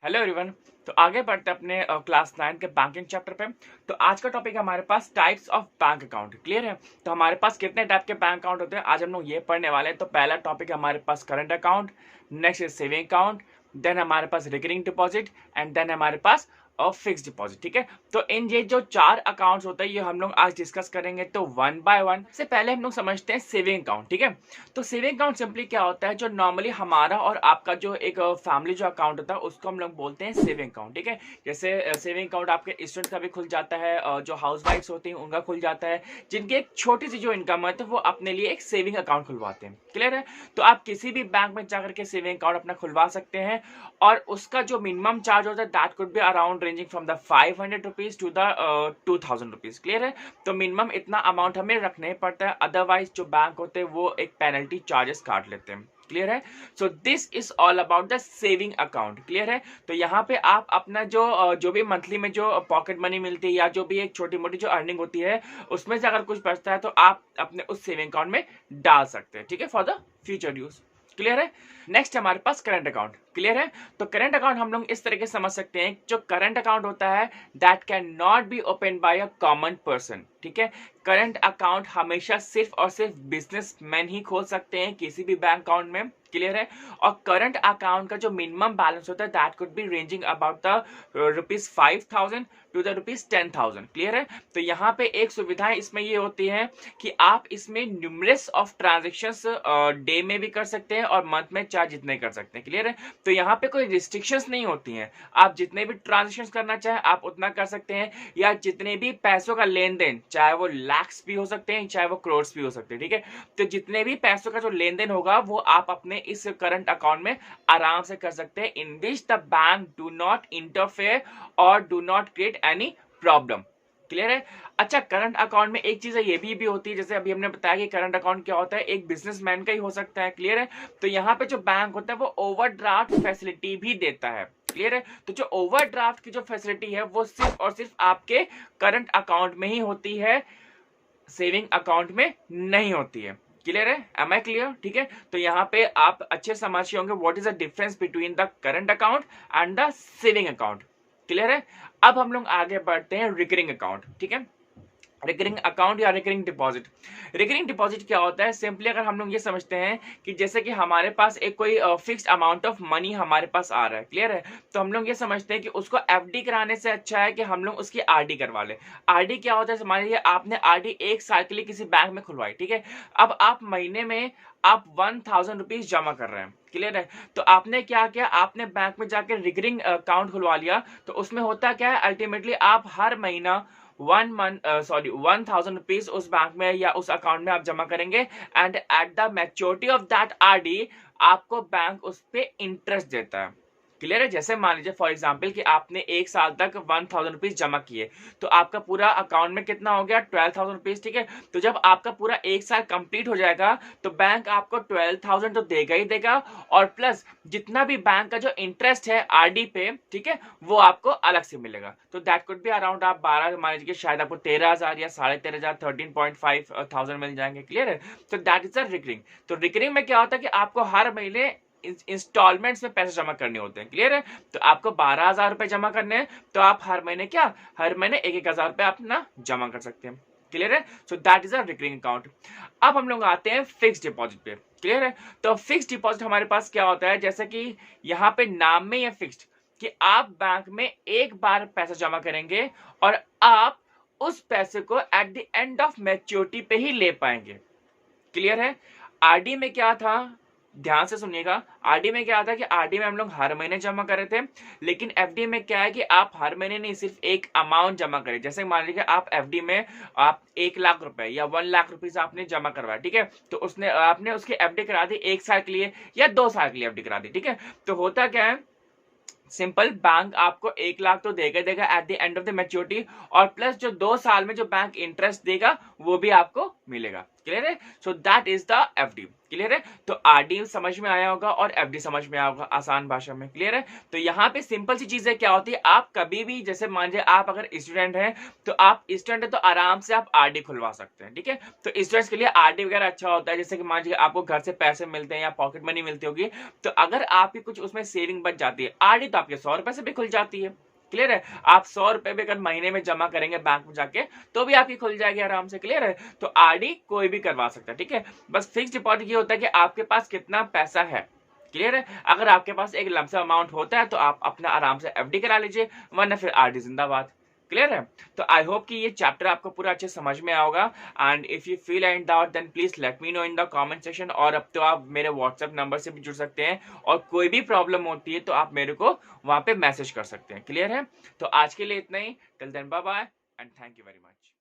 Hello everyone. तो आगे बढ़ते हैं अपने क्लास 9 के बैंकिंग चैप्टर पे। तो आज का टॉपिक है हमारे पास types of bank account. Clear है? तो हमारे पास कितने टाइप के बैंक अकाउंट होते हैं आज हम लोग ये पढ़ने वाले हैं। तो पहला टॉपिक है हमारे पास current account, next is saving account, then हमारे पास रिकरिंग डिपॉजिट एंड देन हमारे पास और फिक्स डिपॉजिट। ठीक है, तो इन ये जो चार अकाउंट्स होते हैं ये हम लोग आज डिस्कस करेंगे। तो वन बाय वन से पहले हम लोग समझते हैं सेविंग अकाउंट। ठीक है, तो सेविंग अकाउंट सिंपली क्या होता है, जो नॉर्मली हमारा और आपका जो एक फैमिली जो अकाउंट होता है उसको हम लोग बोलते हैं सेविंग अकाउंट। ठीक है, जैसे सेविंग अकाउंट आपके स्टूडेंट का भी खुल जाता है, जो हाउस वाइफ्स होती हैं उनका खुल जाता है, जिनकी एक छोटी सी जो इनकम है तो वो अपने लिए एक सेविंग अकाउंट खुलवाते हैं। क्लियर है? तो आप किसी भी बैंक में जाकर के सेविंग अकाउंट अपना खुलवा सकते हैं और उसका जो मिनिमम चार्ज होता है that could be around ranging from the 500 rupees to the 2000 rupees. Clear है? तो मिनिमम इतना अमाउंट हमें रखना ही पड़ता है, अदरवाइज जो बैंक होते हैं वो एक पेनल्टी चार्जेस काट लेते हैं। क्लियर है? So this is all about the saving account. Clear है? तो यहाँ पे आप अपना जो भी मंथली में जो पॉकेट मनी मिलती है या जो भी एक छोटी मोटी जो अर्निंग होती है उसमें से अगर कुछ बचता है तो आप अपने उस सेविंग अकाउंट में डाल सकते हैं। ठीक है, for the future use. Clear है? नेक्स्ट हमारे पास करंट अकाउंट। क्लियर है? तो करंट अकाउंट हम लोग इस तरीके से समझ सकते हैं, जो करंट अकाउंट होता है that can not be open by a common person. ठीक है, करंट अकाउंट हमेशा सिर्फ और सिर्फ बिजनेसमैन ही खोल सकते हैं किसी भी बैंक अकाउंट में। क्लियर है? और करंट अकाउंट का जो मिनिमम बैलेंस होता है that could be ranging about the ₹5,000 to the ₹10,000। Clear है? तो यहाँ पे एक सुविधा इसमें ये होती है कि आप इसमें न्यूमरस ऑफ ट्रांजेक्शन्स डे में भी कर सकते हैं और मंथ में चाहे जितने कर सकते हैं। क्लियर है? तो यहाँ पे कोई रिस्ट्रिक्शंस नहीं होती हैं, आप जितने भी ट्रांजेक्शन्स करना चाहें आप उतना कर सकते हैं, या जितने भी पैसों का लेन देन, चाहे वो लैक्स भी हो सकते हैं चाहे वो करोड़ भी हो सकते हैं। ठीक है, तो जितने भी पैसों का जो लेन देन होगा वो आप अपने इस करंट अकाउंट में आराम से कर सकते हैं, in which the bank do not interfere और do not create any problem. Clear है? अच्छा, करंट अकाउंट में एक चीज ये भी होती है, जैसे अभी हमने बताया कि करंट अकाउंट क्या होता है, एक बिजनेसमैन का ही हो सकता है। क्लियर है? तो यहाँ पे जो बैंक होता है वो ओवरड्राफ्ट फैसिलिटी भी देता है। क्लियर है? तो जो ओवरड्राफ्ट की जो फैसिलिटी है वो सिर्फ और सिर्फ आपके करंट अकाउंट में ही होती है, सेविंग अकाउंट में नहीं होती है। क्लियर है? Am I clear? ठीक है, तो यहाँ पे आप अच्छे समझ होंगे what is the difference between the current account and the saving account. Clear है? अब हम लोग आगे बढ़ते हैं रिकरिंग अकाउंट। ठीक है, रिकरिंग अकाउंट या रिकरिंग डिपॉजिट। रिकरिंग डिपॉजिट क्या होता है, सिंपली अगर हम लोग ये समझते हैं कि जैसे कि हमारे पास एक कोई फिक्स्ड अमाउंट ऑफ मनी हमारे पास आ रहा है। क्लियर है? तो हम लोग ये समझते हैं कि उसको एफडी कराने से अच्छा है कि हम लोग उसकी आरडी करवा ले। आरडी क्या होता है, मान लीजिए आपने आरडी 1 साल के लिए किसी बैंक में खुलवाई। ठीक है, अब आप महीने में आप 1000 रुपीज जमा कर रहे हैं। क्लियर है? तो आपने क्या किया, आपने बैंक में जाकर रिकरिंग अकाउंट खुलवा लिया। तो उसमें होता क्या है, अल्टीमेटली आप हर महीना 1000 रुपीज उस बैंक में या उस अकाउंट में आप जमा करेंगे and at the maturity of that RD आपको बैंक उस पे इंटरेस्ट देता है। क्लियर है? जैसे मान लीजिए फॉर एग्जांपल कि आपने 1 साल तक 1000 रुपीज जमा किए तो आपका पूरा अकाउंट में कितना हो गया, 12,000 रुपीज। ठीक है, तो जब आपका पूरा 1 साल कंप्लीट हो जाएगा तो बैंक आपको 12,000 तो देगा ही देगा, और प्लस जितना भी बैंक का जो इंटरेस्ट है आरडी पे, ठीक है, वो आपको अलग से मिलेगा। तो दैट कुड बी अराउंड आप 12 मान लीजिए शायद आपको 13,000 या 13,500 13,500 मिल जाएंगे। क्लियर है? तो दैट इज अ रिकरिंग। तो रिकरिंग में क्या होता है कि आपको हर महीने इंस्टॉलमेंट्स में पैसे जमा करने होते हैं। क्लियर है? तो आपको 12,000 रुपए जमा करने हैं तो आप हर महीने हर महीने 1,000 रुपए अपना जमा कर सकते हैं। क्लियर है? So that is a recurring account. अब हम लोग आते हैं फिक्स डिपॉजिट पे। क्लियर है? तो फिक्स डिपॉजिट हमारे पास क्या होता है, जैसे कि यहाँ पे नाम में ये फिक्स्ड कि आप बैंक में एक बार पैसा जमा करेंगे और आप उस पैसे को at the end of maturity पे ही ले पाएंगे। क्लियर है? आरडी में क्या था, ध्यान से सुनिएगा, आरडी में क्या था कि आरडी में हम लोग हर महीने जमा कर रहे थे, लेकिन एफडी में क्या है कि आप हर महीने नहीं सिर्फ एक अमाउंट जमा करें। जैसे मान लीजिए आप एफडी में आप 1,00,000 रुपए या 1,00,000 रुपीज आपने जमा करवाया। ठीक है, तो उसने आपने उसकी एफडी करा दी 1 साल के लिए या 2 साल के लिए एफडी करा दी। ठीक है, तो होता क्या है, सिंपल बैंक आपको 1,00,000 तो देगा देगा at the end of the maturity, और प्लस जो 2 साल में जो बैंक इंटरेस्ट देगा वो भी आपको मिलेगा। क्लियर है? So that is the FD. Clear है? तो आरडी समझ में आया होगा और एफडी समझ में आया होगा आसान भाषा में। क्लियर है? तो यहाँ पे सिंपल सी चीजें क्या होती है, आप कभी भी जैसे मान लीजिए आप अगर स्टूडेंट हैं, तो आप स्टूडेंट है तो आराम से आप आरडी खुलवा सकते हैं। ठीक है? तो स्टूडेंट्स के लिए आरडी वगैरह अच्छा होता है, जैसे कि मान लीजिए आपको घर से पैसे मिलते हैं या पॉकेट मनी मिलती होगी, तो अगर आपकी कुछ उसमें सेविंग बच जाती है, आरडी तो आपके 100 रुपए से भी खुल जाती है। क्लियर है? आप 100 रुपए भी अगर महीने में जमा करेंगे बैंक में जाके, तो भी आपकी खुल जाएगी आराम से। क्लियर है? तो आरडी कोई भी करवा सकता है। ठीक है? बस फिक्स डिपॉजिट ये होता है कि आपके पास कितना पैसा है। क्लियर है? अगर आपके पास एक लमसम अमाउंट होता है तो आप अपना आराम से एफडी करा लीजिए, वरना फिर आरडी जिंदाबाद। क्लियर है? तो आई होप कि ये चैप्टर आपको पूरा अच्छे समझ में आओगा। And if you feel any doubt then please let me know in the comment section. और अब तो आप मेरे व्हाट्सएप नंबर से भी जुड़ सकते हैं, और कोई भी प्रॉब्लम होती है तो आप मेरे को वहां पे मैसेज कर सकते हैं। क्लियर है? तो आज के लिए इतना ही। Till then bye bye and thank you very much.